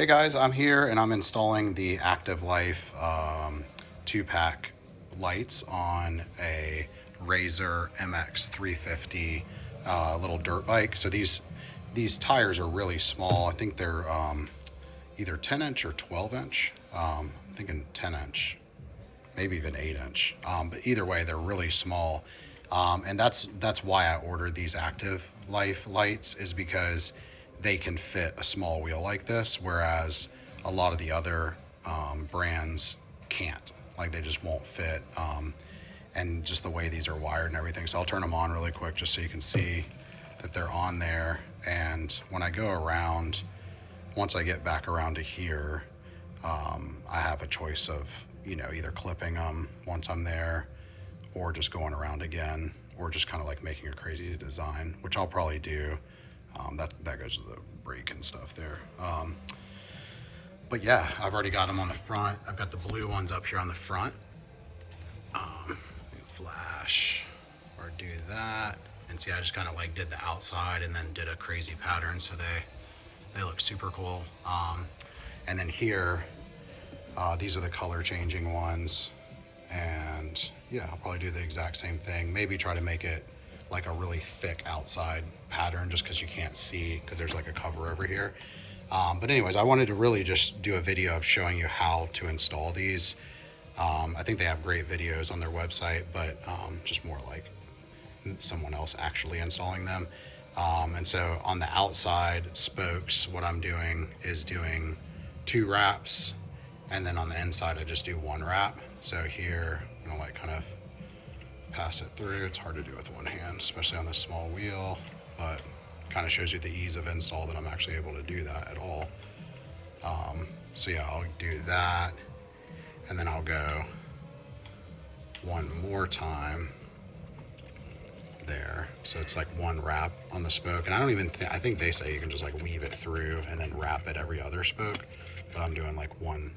Hey guys, I'm here and I'm installing the Active Life 2-pack lights on a Razor MX 350 little dirt bike. So these tires are really small. I think they're either 10 inch or 12 inch. I'm thinking 10 inch, maybe even 8 inch. But either way, they're really small. And that's why I ordered these Active Life lights, is because they can fit a small wheel like this, whereas a lot of the other brands can't. Like they just won't fit. And just the way these are wired and everything. So I'll turn them on really quick just so you can see that they're on there. And when I go around, once I get back around to here, I have a choice of, either clipping them once I'm there or just going around again, or just kind of like making a crazy design, which I'll probably do. That goes to the brake and stuff there. But yeah, I've already got them on the front. I've got the blue ones up here on the front. Flash or do that. And see, I just kind of like did the outside and then did a crazy pattern, so they look super cool. And then here, these are the color changing ones. And yeah, I'll probably do the exact same thing. Maybe try to make it like a really thick outside pattern just because you can't see, because there's like a cover over here. But anyways, I wanted to really just do a video of showing you how to install these. I think they have great videos on their website, but just more like someone else actually installing them. And so on the outside spokes, what I'm doing is doing 2 wraps, and then on the inside I just do 1 wrap. So here I'm gonna like kind of pass it through. It's hard to do with one hand, especially on this small wheel, but kind of shows you the ease of install that I'm actually able to do that at all. So yeah, I'll do that, and then I'll go one more time there. So it's like 1 wrap on the spoke, and I think they say you can just like weave it through and then wrap it every other spoke, but I'm doing like one.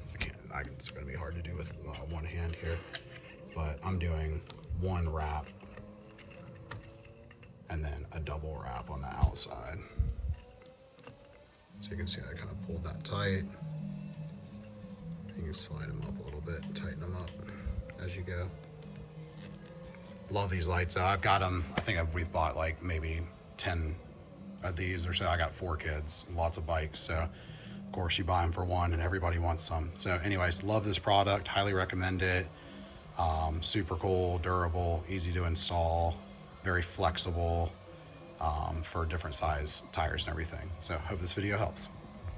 It's gonna be hard to do with one hand here, but I'm doing 1 wrap and then a double wrap on the outside. So you can see I kind of pulled that tight. You can slide them up a little bit, tighten them up as you go. Love these lights though. I've got them, I think we've bought like maybe 10 of these or so. I got 4 kids, lots of bikes, so of course you buy them for one and everybody wants some. So anyways, love this product, highly recommend it. Super cool, durable, easy to install, very flexible for different size tires and everything. So hope this video helps.